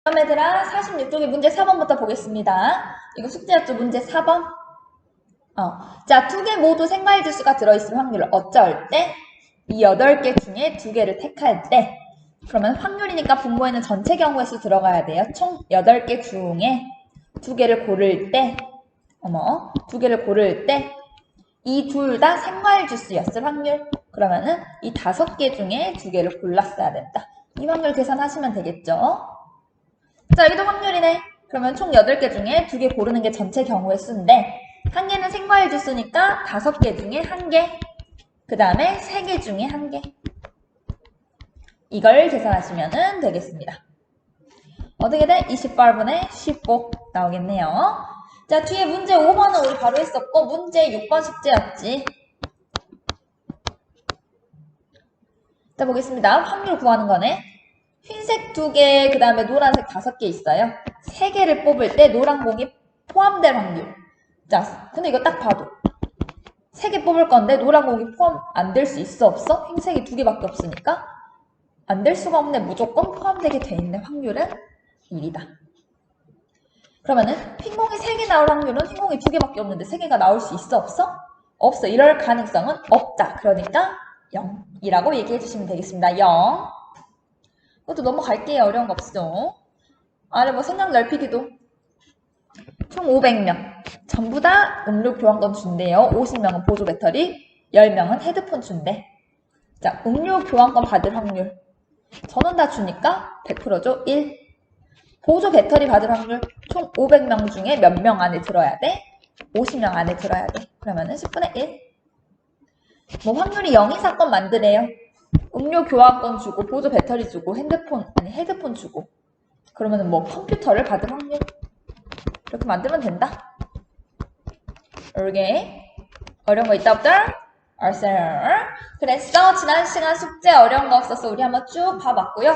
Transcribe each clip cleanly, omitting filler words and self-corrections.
그럼 얘들아 46쪽의 문제 4번부터 보겠습니다. 이거 숙제였죠? 문제 4번. 자, 두 개 모두 생활지수가 들어있을 확률을 어쩔 때? 이 8개 중에 2개를 택할 때. 그러면 확률이니까 분모에는 전체 경우의 수 들어가야 돼요. 총 8개 중에 2개를 고를 때, 2개를 고를 때, 이 둘 다 생활지수였을 확률. 그러면은 이 5개 중에 2개를 골랐어야 된다. 이 확률 계산하시면 되겠죠? 자, 여기도 확률이네. 그러면 총 8개 중에 2개 고르는 게 전체 경우의 수인데, 한 개는 생활지수니까 5개 중에 1개, 그 다음에 3개 중에 1개. 이걸 계산하시면 되겠습니다. 어떻게 돼? 28분의 15 나오겠네요. 자, 뒤에 문제 5번은 우리 바로 했었고, 문제 6번 숙제였지. 자, 보겠습니다. 확률 구하는 거네. 흰색 2개, 그 다음에 노란색 5개 있어요. 3개를 뽑을 때 노란 공이 포함될 확률. 자, 근데 이거 딱 봐도 3개 뽑을 건데 노란 공이 포함 안 될 수 있어 없어? 흰색이 2개밖에 없으니까 안 될 수가 없네. 무조건 포함되게 돼 있는 확률은 1이다. 그러면은 흰공이 3개 나올 확률은 흰공이 2개밖에 없는데 3개가 나올 수 있어 없어? 없어. 이럴 가능성은 없다. 그러니까 0이라고 얘기해 주시면 되겠습니다. 0. 그것도 넘어갈게요. 어려운 거 없어. 아래 뭐 생각 넓히기도. 총 500명. 전부 다 음료 교환권 준대요. 50명은 보조 배터리, 10명은 헤드폰 준대. 자, 음료 교환권 받을 확률. 전원 다 주니까 100%죠. 1. 보조 배터리 받을 확률. 총 500명 중에 몇 명 안에 들어야 돼? 50명 안에 들어야 돼. 그러면은 10분의 1. 뭐 확률이 0인 사건 만드래요. 음료 교환권 주고, 보조 배터리 주고, 헤드폰 주고. 그러면은 뭐 컴퓨터를 받을 확률. 이렇게 만들면 된다. 이렇게 어려운 거 있다 없다? 알았어요. 그랬어. 지난 시간 숙제 어려운 거 없었어. 우리 한번 쭉 봐봤고요.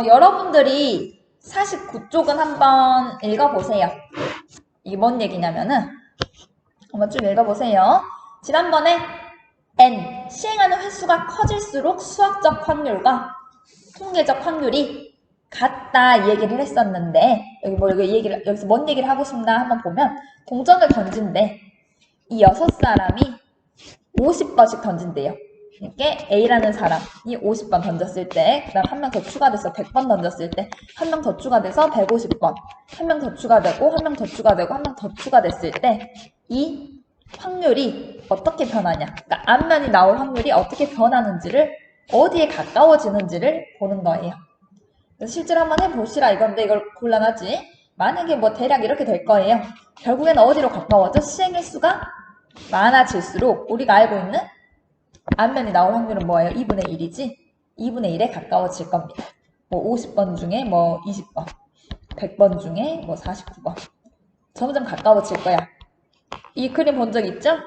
여러분들이 49쪽은 한번 읽어보세요. 이게 뭔 얘기냐면은 한번 쭉 읽어보세요. 지난번에 N, 시행하는 횟수가 커질수록 수학적 확률과 통계적 확률이 같다 이 얘기를 했었는데 여기서 뭔 얘기를 하고 싶나 한번 보면 동전을 던진대. 이 6사람이 50번씩 던진대요. 이렇게 A라는 사람이 50번 던졌을 때, 그 다음 한 명 더 추가돼서 100번 던졌을 때, 한 명 더 추가돼서 150번, 한 명 더 추가되고, 한 명 더 추가되고, 한 명 더 추가됐을 때, 이 확률이 어떻게 변하냐. 그러니까 앞면이 나올 확률이 어떻게 변하는지를, 어디에 가까워지는지를 보는 거예요. 그래서 실제로 한번 해보시라 이건데 이걸 곤란하지. 만약에 뭐 대략 이렇게 될 거예요. 결국에는 어디로 가까워져? 시행 횟수가 많아질수록 우리가 알고 있는 앞면이 나올 확률은 뭐예요? 2분의 1이지? 2분의 1에 가까워질 겁니다. 뭐 50번 중에 뭐 20번, 100번 중에 뭐 49번. 점점 가까워질 거야. 이 그림 본 적 있죠?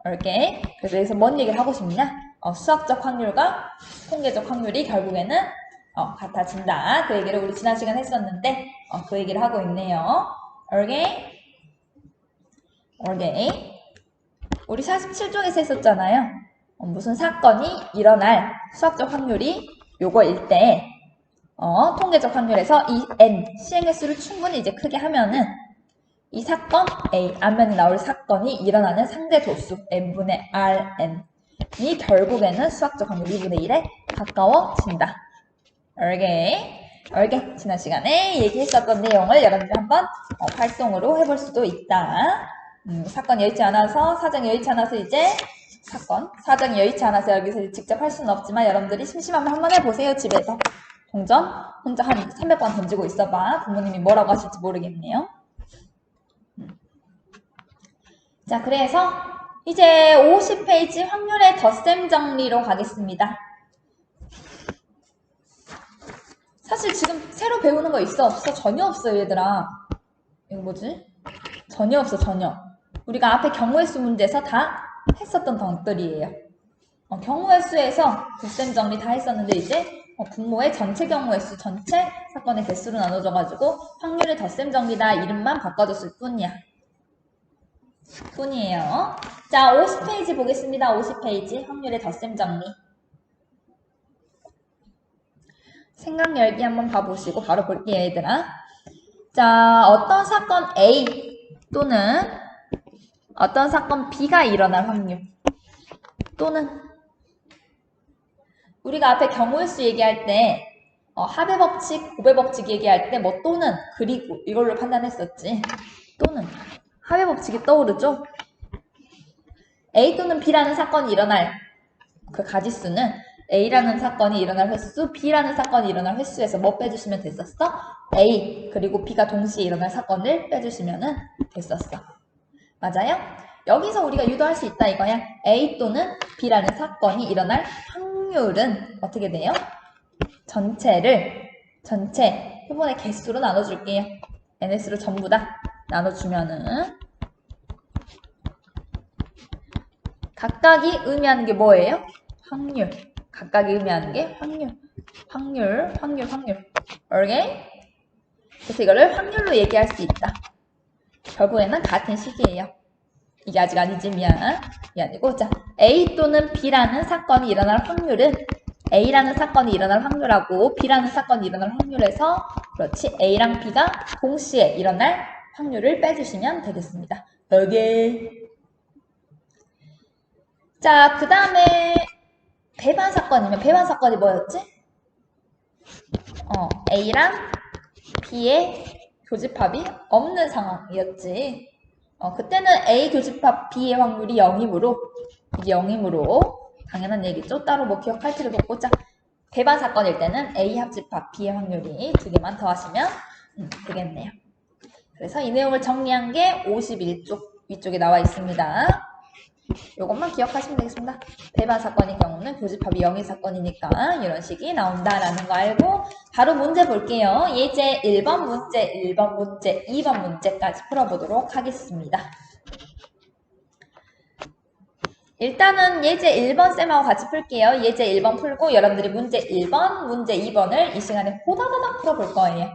이렇게. 그래서 여기서 뭔 얘기를 하고 싶냐? 수학적 확률과 통계적 확률이 결국에는 같아진다. 그 얘기를 우리 지난 시간 했었는데 그 얘기를 하고 있네요. 이렇게. 우리 47쪽에서 했었잖아요. 무슨 사건이 일어날 수학적 확률이 요거일 때 통계적 확률에서 이 n 시행횟수를 충분히 이제 크게 하면은 이 사건 A 앞면에 나올 사건이 일어나는 상대 도수 n분의 rn이 결국에는 수학적 확률 2분의 1에 가까워진다. 이렇게 지난 시간에 얘기했었던 내용을 여러분들 한번 활동으로 해볼 수도 있다. 사건이 여의치 않아서 사정이 여의치 않아서 이제 사정이 여의치 않아서 여기서 직접 할 수는 없지만 여러분들이 심심하면 한번 해보세요. 집에서 동전 혼자 한 300번 던지고 있어봐. 부모님이 뭐라고 하실지 모르겠네요. 자, 그래서 이제 50페이지 확률의 덧셈 정리로 가겠습니다. 사실 지금 새로 배우는 거 있어 없어? 전혀 없어요 얘들아. 이거 뭐지? 전혀 없어 전혀. 우리가 앞에 경우의 수 문제에서 다 했었던 덩들이에요. 경우의 수에서 덧셈 정리 다 했었는데 이제 분모의 전체 경우의 수, 전체 사건의 개수로 나눠져가지고 확률의 덧셈 정리다 이름만 바꿔줬을 뿐이에요. 자, 50페이지 보겠습니다. 50페이지 확률의 덧셈 정리. 생각 열기 한번 봐보시고 바로 볼게요, 얘들아. 자, 어떤 사건 A 또는 어떤 사건 B가 일어날 확률 또는 우리가 앞에 경우의 수 얘기할 때 합의 법칙, 고배 법칙 얘기할 때 뭐 또는 그리고 이걸로 판단했었지. 또는 합의 법칙이 떠오르죠. A 또는 B라는 사건이 일어날 그 가지수는 A라는 사건이 일어날 횟수, B라는 사건이 일어날 횟수에서 뭐 빼주시면 됐었어? A 그리고 B가 동시에 일어날 사건을 빼주시면 됐었어. 맞아요? 여기서 우리가 유도할 수 있다 이거야. A 또는 B라는 사건이 일어날 확률은 어떻게 돼요? 전체 표본의 개수로 나눠줄게요. NS로 전부 다 나눠주면은 각각이 의미하는 게 뭐예요? 확률. 각각이 의미하는 게 확률. 오케이? 그래서 이거를 확률로 얘기할 수 있다. 결국에는 같은 식이에요. 이게 아직 아니지, 미안. 이게 아니고, 자, A 또는 B라는 사건이 일어날 확률은 A라는 사건이 일어날 확률하고 B라는 사건이 일어날 확률에서 그렇지, A랑 B가 동시에 일어날 확률을 빼주시면 되겠습니다. 오케이. 자, 그 다음에 배반 사건이면 배반 사건이 뭐였지? A랑 B의 교집합이 없는 상황이었지. 그때는 A 교집합 B의 확률이 0이므로 이게 0이므로 당연한 얘기죠. 따로 뭐 기억할 필요도 없고 자 배반 사건일 때는 A 합집합 B의 확률이 2개만 더하시면 되겠네요. 그래서 이 내용을 정리한 게 51쪽 위쪽에 나와 있습니다. 요것만 기억하시면 되겠습니다. 배반 사건의 경우는 교집합이 0의 사건이니까 이런 식이 나온다라는 거 알고 바로 문제 볼게요. 예제 1번 문제, 1번 문제, 2번 문제까지 풀어보도록 하겠습니다. 일단은 예제 1번 쌤하고 같이 풀게요. 예제 1번 풀고 여러분들이 문제 1번, 문제 2번을 이 시간에 호다다닥 풀어볼 거예요.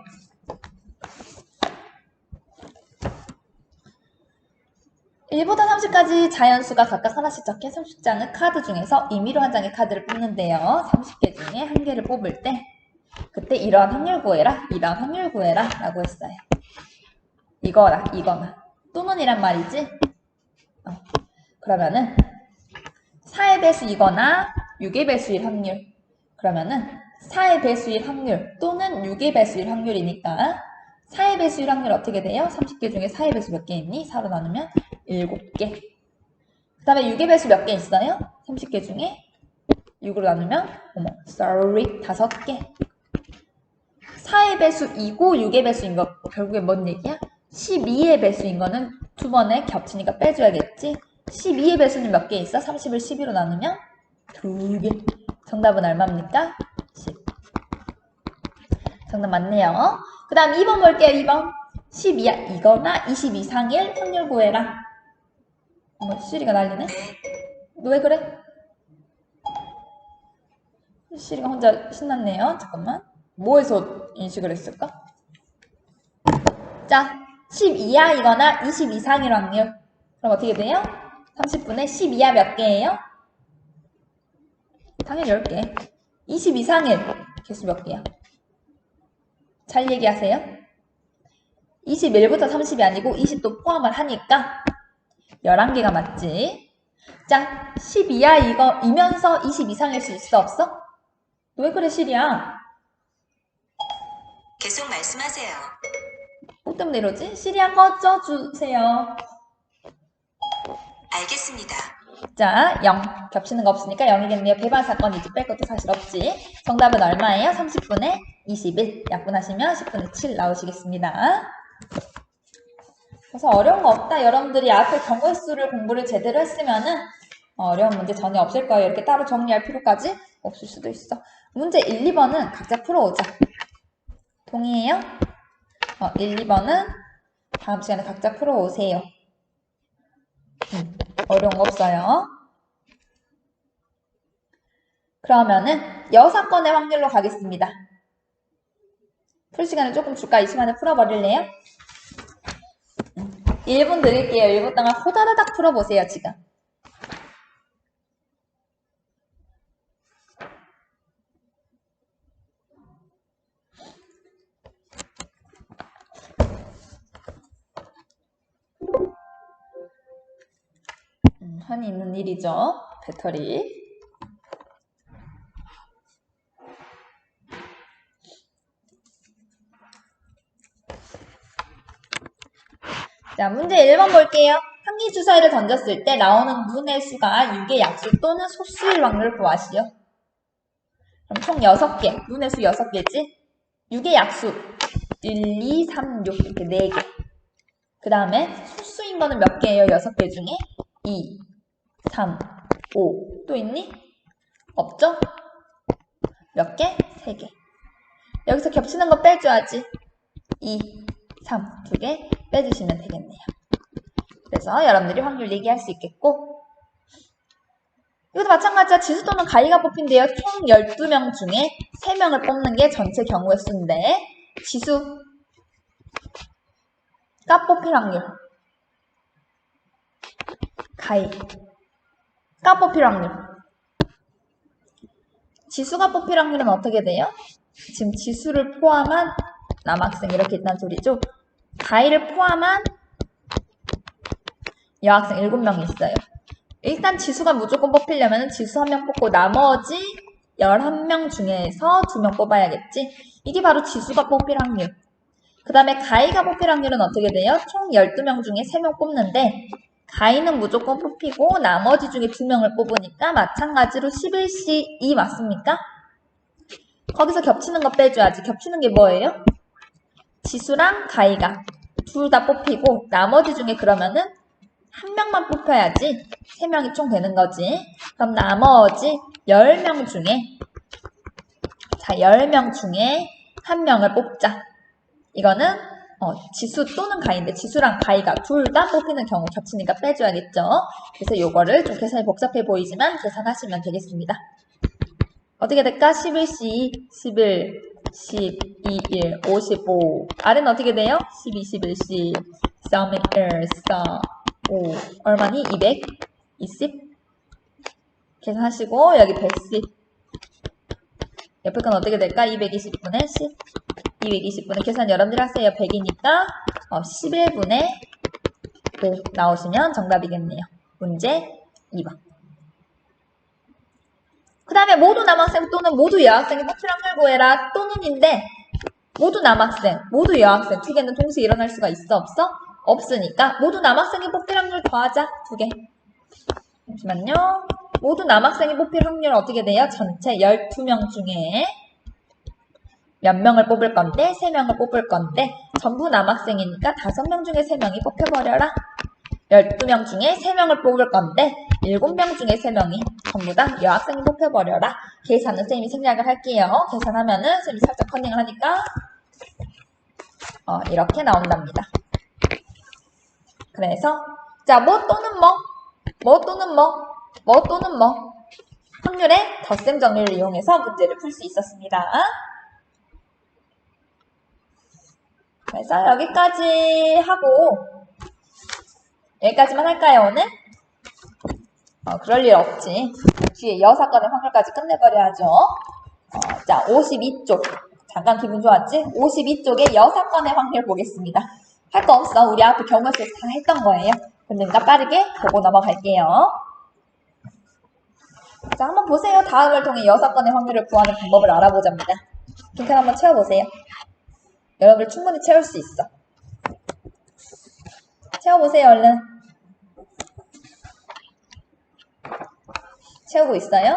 1부터 30까지 자연수가 각각 하나씩 적힌 30장의 카드 중에서 임의로 한 장의 카드를 뽑는데요. 30개 중에 한 개를 뽑을 때 그때 이러한 확률 구해라, 이러한 확률 구해라 라고 했어요. 이거나 또는이란 말이지. 그러면은 4의 배수이거나 6의 배수일 확률 그러면은 4의 배수일 확률 또는 6의 배수일 확률이니까 4의 배수일 확률 어떻게 돼요? 30개 중에 4의 배수 몇 개 있니? 4로 나누면 7개. 그 다음에 6의 배수 몇 개 있어요? 30개 중에 6으로 나누면 5개. 4의 배수이고 6의 배수인 거 결국에 뭔 얘기야? 12의 배수인 거는 두 번에 겹치니까 빼줘야겠지. 12의 배수는 몇 개 있어? 30을 12로 나누면 2개. 정답은 얼마입니까? 10. 정답 맞네요. 그 다음 2번 볼게요. 2번. 12 이거나 20 이상일 확률 구해라. 시리가 난리네. 너 왜 그래? 시리가 혼자 신났네요. 잠깐만. 뭐에서 인식을 했을까? 자, 10 이하이거나 20 이상일 확률. 그럼 어떻게 돼요? 30분에 10 이하 몇 개예요? 당연히 10개. 20 이상일 개수 몇 개야? 잘 얘기하세요. 21부터 30이 아니고 20도 포함을 하니까 11개가 맞지. 자, 10 이하 이면서 20 이상일 수 있어 없어? 왜 그래 시리야? 계속 말씀하세요. 뭐 때문에 이러지? 시리야 꺼져주세요. 알겠습니다. 자, 0. 겹치는 거 없으니까 0이겠네요. 배반 사건이지. 뺄 것도 사실 없지. 정답은 얼마예요? 30분에 21. 약분하시면 10분에 7 나오시겠습니다. 그래서 어려운 거 없다. 여러분들이 앞에 경우의 수를 공부를 제대로 했으면은 어려운 문제 전혀 없을 거예요. 이렇게 따로 정리할 필요까지 없을 수도 있어. 문제 1, 2번은 각자 풀어오자. 동의해요? 1, 2번은 다음 시간에 각자 풀어오세요. 어려운 거 없어요. 그러면은 여사건의 확률로 가겠습니다. 풀 시간을 조금 줄까? 이 시간에 풀어버릴래요? 1분 드릴게요. 1분 동안 호다다닥 풀어보세요, 지금. 흔히 있는 일이죠. 배터리. 자, 문제 1번 볼게요. 한기 주사위를 던졌을 때 나오는 문의 수가 6의 약수 또는 소수일 확률을 구하시오. 그럼 총 6개. 문의 수 6개지? 6의 약수. 1, 2, 3, 6 이렇게 4개. 그 다음에 소수인 거는 몇 개예요? 6개 중에? 2, 3, 5. 또 있니? 없죠? 몇 개? 3개. 여기서 겹치는 거 빼줘야지. 2, 3, 2개 빼주시면 되겠네요. 그래서 여러분들이 확률 얘기할 수 있겠고, 이것도 마찬가지야. 지수 또는 가위가 뽑힌대요. 총 12명 중에 3명을 뽑는 게 전체 경우의 수인데, 지수가 뽑힐 확률, 가위가 뽑힐 확률. 지수가 뽑힐 확률은 어떻게 돼요? 지금 지수를 포함한 남학생 이렇게 있다는 소리죠. 가위를 포함한 여학생 7명이 있어요. 일단 지수가 무조건 뽑히려면 지수 1명 뽑고 나머지 11명 중에서 2명 뽑아야겠지. 이게 바로 지수가 뽑힐 확률. 그 다음에 가위가 뽑힐 확률은 어떻게 돼요? 총 12명 중에 3명 뽑는데 가위는 무조건 뽑히고 나머지 중에 2명을 뽑으니까 마찬가지로 11C2 맞습니까? 거기서 겹치는 거 빼줘야지. 겹치는 게 뭐예요? 지수랑 가위가 둘 다 뽑히고 나머지 중에 그러면은 1명만 뽑혀야지 3명이 총 되는 거지. 그럼 나머지 10명 중에 10명 중에 1명을 뽑자. 이거는 지수 또는 가위인데 지수랑 가위가 둘 다 뽑히는 경우 겹치니까 빼줘야겠죠. 그래서 이거를 좀 계산이 복잡해 보이지만 계산하시면 되겠습니다. 어떻게 될까? 11C, 11, 12, 1, 55. 아래는 어떻게 돼요? 12, 11, 10, 3, 1, 4, 5. 얼마니? 220. 계산하시고 여기 110. 옆에 건 어떻게 될까? 220분의 10. 220분의 계산 여러분들 하세요. 100이니까 11분의 1 나오시면 정답이겠네요. 문제 2번. 그 다음에 모두 남학생 또는 모두 여학생이 뽑힐 확률 구해라. 또는인데 모두 남학생, 모두 여학생 두 개는 동시에 일어날 수가 있어? 없어? 없으니까 모두 남학생이 뽑힐 확률 더하자. 2개. 잠시만요. 모두 남학생이 뽑힐 확률은 어떻게 돼요? 전체 12명 중에 몇 명을 뽑을 건데 3명을 뽑을 건데 전부 남학생이니까 5명 중에 3명이 뽑혀버려라. 12명 중에 3명을 뽑을 건데 7명 중에 3명이 전부 다 여학생이 뽑혀버려라. 계산은 쌤이 생략을 할게요. 계산하면은 쌤이 살짝 커닝을 하니까 이렇게 나온답니다. 그래서 자, 뭐 또는 뭐 또는 뭐 또는 뭐 확률의 덧셈 정리를 이용해서 문제를 풀 수 있었습니다. 그래서 여기까지 하고 여기까지만 할까요, 오늘? 그럴 일 없지. 뒤에 여사건의 확률까지 끝내버려야죠. 자, 52쪽. 잠깐 기분 좋았지? 52쪽에 여사건의 확률 보겠습니다. 할 거 없어. 우리 앞에 경우에서 다 했던 거예요. 그러니까 빠르게 보고 넘어갈게요. 자, 한번 보세요. 다음을 통해 여사건의 확률을 구하는 방법을 알아보자입니다. 빈칸 한번 채워보세요. 여러분들 충분히 채울 수 있어. 채워보세요, 얼른. 채우고 있어요?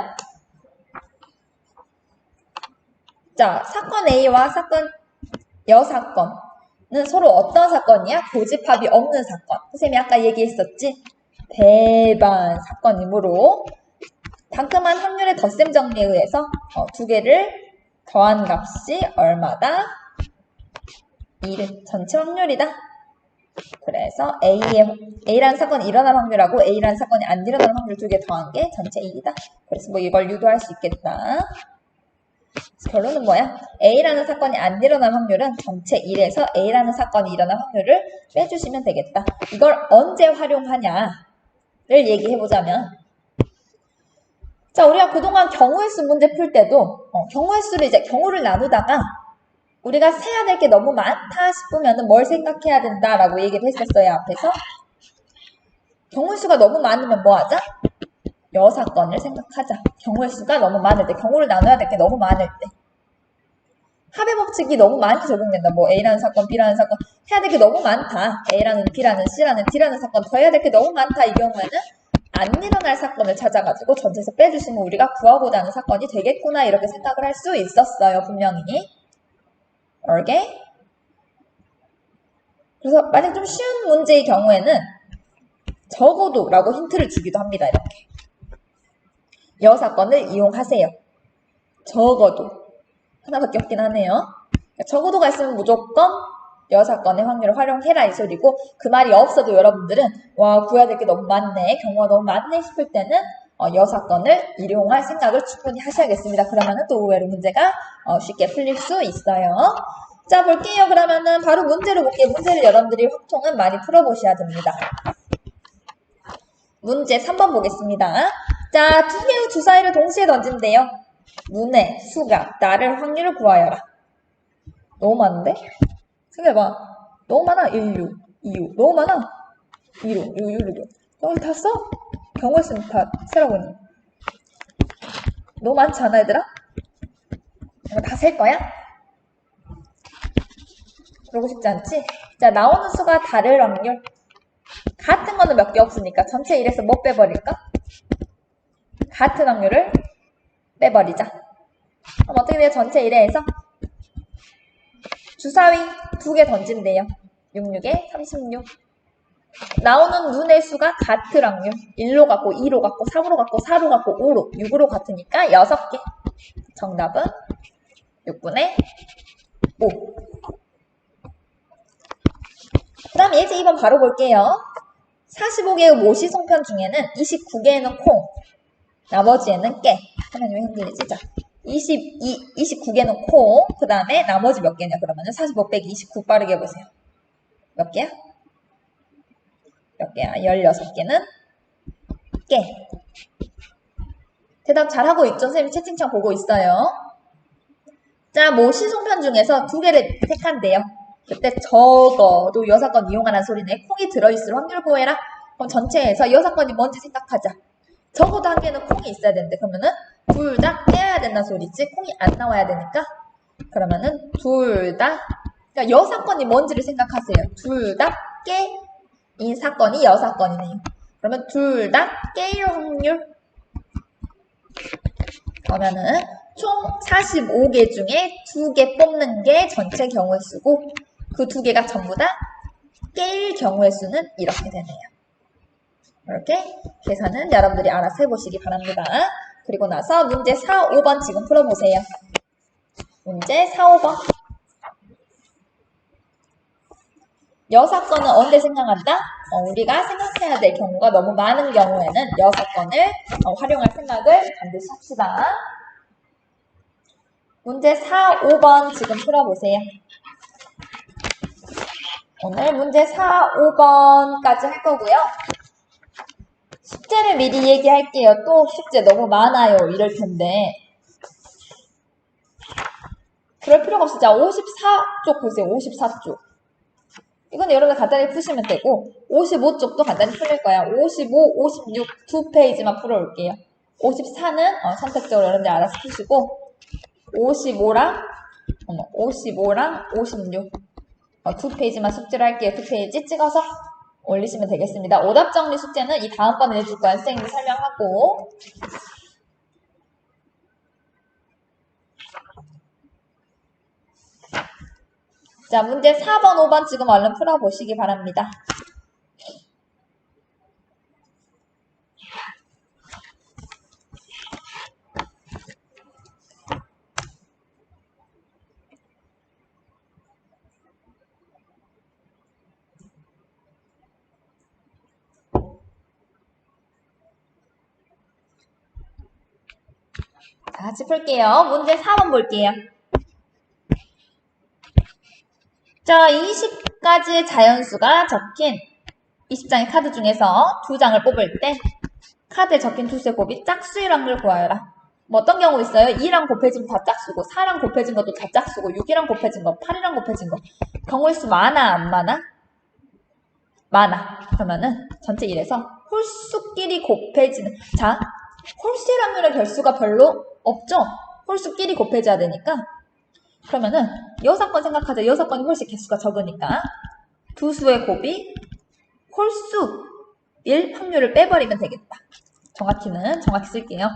자, 사건 A와 사건 여사건은 서로 어떤 사건이야? 고집합이 없는 사건. 선생님이 아까 얘기했었지? 배반 사건이므로 당금한 확률의 덧셈 정리에 의해서 두 개를 더한 값이 얼마다? 2를 전체 확률이다. 그래서 A라는 사건이 일어날 확률하고 A라는 사건이 안 일어날 확률 두 개 더한 게 전체 2이다. 그래서 뭐 이걸 유도할 수 있겠다. 결론은 뭐야? A라는 사건이 안 일어날 확률은 전체 1에서 A라는 사건이 일어날 확률을 빼주시면 되겠다. 이걸 언제 활용하냐를 얘기해보자면 자, 우리가 그동안 경우의 수 문제 풀 때도 경우의 수를 이제 경우를 나누다가 우리가 세야 될 게 너무 많다 싶으면 뭘 생각해야 된다라고 얘기를 했었어요, 앞에서. 경우의 수가 너무 많으면 뭐 하자? 여사건을 생각하자. 경우의 수가 너무 많을 때, 경우를 나눠야 될 게 너무 많을 때. 합의 법칙이 너무 많이 적용된다. 뭐 A라는 사건, B라는 사건 해야 될 게 너무 많다. A라는 B라는 C라는 D라는 사건 더 해야 될 게 너무 많다. 이 경우에는 안 일어날 사건을 찾아가지고 전체에서 빼주시면 우리가 구하고자 하는 사건이 되겠구나 이렇게 생각을 할 수 있었어요. 분명히. 오케이? 그래서 만약 좀 쉬운 문제의 경우에는 적어도 라고 힌트를 주기도 합니다. 이렇게. 여사건을 이용하세요. 적어도. 하나밖에 없긴 하네요. 적어도가 있으면 무조건 여사건의 확률을 활용해라 이 소리고 그 말이 없어도 여러분들은 와 구해야 될 게 너무 많네 경우가 너무 많네 싶을 때는 여사건을 이용할 생각을 충분히 하셔야겠습니다. 그러면은 또 의외로 문제가 쉽게 풀릴 수 있어요. 자 볼게요. 그러면은 바로 문제로 볼게요. 문제를 여러분들이 확통은 많이 풀어보셔야 됩니다. 문제 3번 보겠습니다. 자, 두 개의 주사위를 동시에 던진대요. 문의, 수가, 나를 확률을 구하여라. 너무 많은데? 생각해봐. 너무 많아. 1, 6, 2, 6. 너무 많아. 2, 6, 6, 6, 6. 너희 다 써? 경우의 수는 다 세라고 했니? 너무 많지 않아, 얘들아? 이거 다 셀 거야? 그러고 싶지 않지? 자, 나오는 수가 다를 확률. 같은 거는 몇 개 없으니까 전체 1에서 뭐 빼버릴까? 같은 확률을 빼버리자. 그럼 어떻게 돼요? 전체 1회에서 주사위 2개 던진대요. 6, 6에 36. 나오는 눈의 수가 같을 확률. 1로 같고 2로 같고 3으로 같고 4로 같고 5로 6으로 같으니까 6개. 정답은 6분의 5. 그 다음 예제 2번 바로 볼게요. 45개의 모시송편 중에는 29개에는 콩, 나머지에는 깨. 화면이 왜 흔들리지? 자, 29개는 콩, 그 다음에 나머지 몇 개냐? 그러면은 45 빼기 29 빠르게 해보세요. 몇 개야? 몇 개야? 16개는 깨. 대답 잘하고 있죠? 선생님 채팅창 보고 있어요. 자, 모시송편 중에서 2개를 택한대요. 그때 적어도 여사건 이용하라는 소리네. 콩이 들어있을 확률 구해라. 그럼 전체에서 여사건이 뭔지 생각하자. 적어도 한 개는 콩이 있어야 되는데 그러면은 둘 다 깨야 된다는 소리지. 콩이 안 나와야 되니까. 그러면은 둘 다 그러니까 여사건이 뭔지를 생각하세요. 둘 다 깨인 사건이 여사건이네요. 그러면 둘 다 깨일 확률 그러면은 총 45개 중에 2개 뽑는 게 전체 경우의 수고 그 2개가 전부 다 깨일 경우의 수는 이렇게 되네요. 이렇게 계산은 여러분들이 알아서 해보시기 바랍니다. 그리고 나서 문제 4, 5번 지금 풀어보세요. 문제 4, 5번. 여사건은 언제 생각한다? 우리가 생각해야 될 경우가 너무 많은 경우에는 여사건을 활용할 생각을 반드시 합시다. 문제 4, 5번 지금 풀어보세요. 오늘 문제 4, 5번까지 할 거고요. 숙제를 미리 얘기할게요. 또 숙제 너무 많아요. 이럴 텐데. 그럴 필요가 없어. 자, 54쪽 보세요. 54쪽. 이건 여러분들 간단히 푸시면 되고 55쪽도 간단히 풀릴 거야. 55, 56 2페이지만 풀어올게요. 54는 선택적으로 여러분들 알아서 푸시고 55랑 56 2페이지만 숙제를 할게요. 2페이지 찍어서 올리시면 되겠습니다. 오답 정리 숙제는 이 다음번에 내줄 거야. 선생님이 설명하고. 자, 문제 4번, 5번 지금 얼른 풀어보시기 바랍니다. 자, 같이 풀게요. 문제 4번 볼게요. 자, 20가지의 자연수가 적힌 20장의 카드 중에서 2장을 뽑을 때 카드에 적힌 투수의 곱이 짝수일 확률 구하여라. 뭐 어떤 경우 있어요? 2랑 곱해진 거 다 짝수고 4랑 곱해진 것도 다 짝수고 6이랑 곱해진 거 8이랑 곱해진 거 경우의 수 많아 안 많아? 많아. 그러면은 전체 1에서 홀수끼리 곱해지는. 자, 홀수일 확률의 결수가 별로 없죠? 홀수끼리 곱해져야 되니까. 그러면은 여사건 생각하자. 여사건이 훨씬 개수가 적으니까 두 수의 곱이 홀수일 확률을 빼버리면 되겠다. 정확히 쓸게요.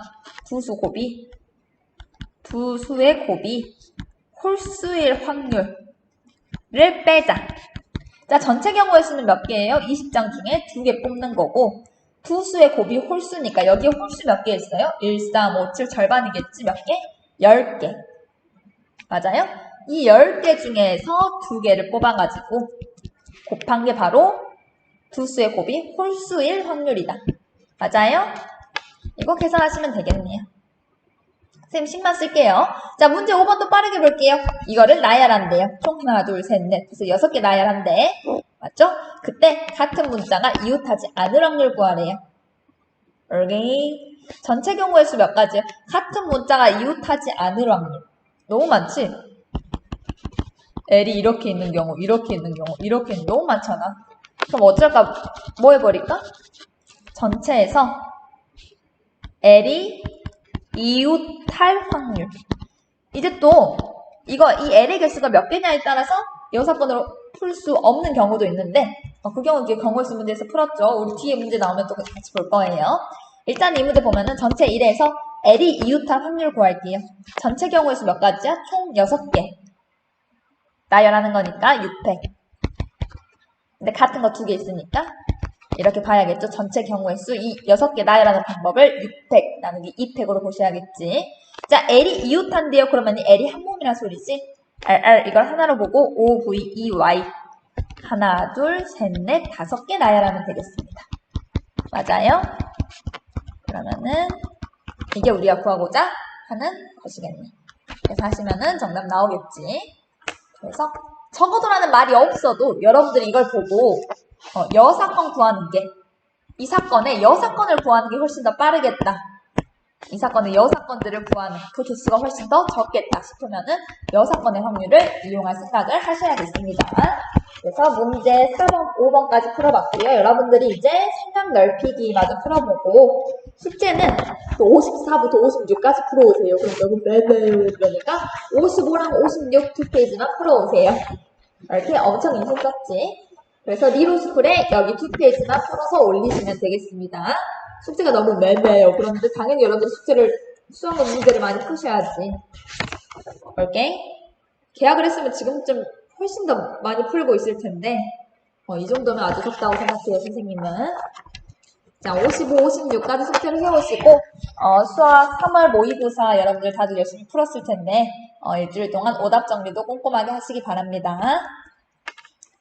두 수의 곱이 홀수일 확률을 빼자. 자, 전체 경우의 수는 몇 개예요? 20장 중에 2개 뽑는 거고, 두 수의 곱이 홀수니까 여기에 홀수 몇 개 있어요? 1, 3, 5, 7 절반이겠지? 몇 개? 10개. 맞아요? 이 10개 중에서 2개를 뽑아가지고 곱한 게 바로 두 수의 곱이 홀수일 확률이다. 맞아요? 이거 계산하시면 되겠네요. 선생님 식만 쓸게요. 자, 문제 5번도 빠르게 볼게요. 이거를 나열한대요. 총 하나, 둘, 셋, 넷. 그래서 6개 나열한대. 맞죠? 그때 같은 문자가 이웃하지 않을 확률 구하래요. 오케이. 전체 경우의 수 몇 가지요? 같은 문자가 이웃하지 않을 확률. 너무 많지? L이 이렇게 있는 경우, 이렇게 있는 경우, 이렇게 있는 경우 너무 많잖아. 그럼 어쩔까? 뭐 해버릴까? 전체에서 L이 이웃할 확률. 이제 또 이 L의 개수가 몇 개냐에 따라서 여사건으로 풀 수 없는 경우도 있는데 그 경우 뒤에 경우의 수 문제에서 풀었죠. 우리 뒤에 문제 나오면 또 같이 볼 거예요. 일단 이 문제 보면은 전체 1에서 L이 이웃할 확률 구할게요. 전체 경우의 수 몇 가지야? 총 6개. 나열하는 거니까 6팩. 근데 같은 거 2개 있으니까 이렇게 봐야겠죠. 전체 경우의 수 이 6개 나열하는 방법을 6팩 나누기 2팩으로 보셔야겠지. 자, L이 이웃한대요. 그러면 L이 한 몸이란 소리지. RR 이걸 하나로 보고 OVEY 하나, 둘, 셋, 넷, 5개 나열하면 되겠습니다. 맞아요? 그러면은 이게 우리가 구하고자 하는 것이겠네. 그래서 하시면은 정답 나오겠지. 그래서 적어도라는 말이 없어도 여러분들이 이걸 보고 여사건 구하는 게 이 사건의 여사건을 구하는 게 훨씬 더 빠르겠다. 이 사건의 여사건들을 구하는 그 개수가 훨씬 더 적겠다 싶으면은 여사건의 확률을 이용할 생각을 하셔야겠습니다. 그래서 문제 4번, 5번까지 풀어봤고요. 여러분들이 이제 생각 넓히기마저 풀어보고 숙제는 또 54부터 56까지 풀어오세요. 그럼 너무 매매요. 그러니까 55랑 56 2페이지만 풀어오세요. 이렇게 엄청 인생 썼지. 그래서 리로스쿨에 여기 2페이지만 풀어서 올리시면 되겠습니다. 숙제가 너무 매매요. 그런데 당연히 여러분들 수학의 문제를 많이 푸셔야지. 오케이? 계약을 했으면 지금쯤 훨씬 더 많이 풀고 있을 텐데 이 정도면 아주 적다고 생각해요, 선생님은. 자, 55, 56까지 숙제를 해오시고 수학 3월 모의고사 여러분들 다들 열심히 풀었을 텐데 일주일 동안 오답 정리도 꼼꼼하게 하시기 바랍니다.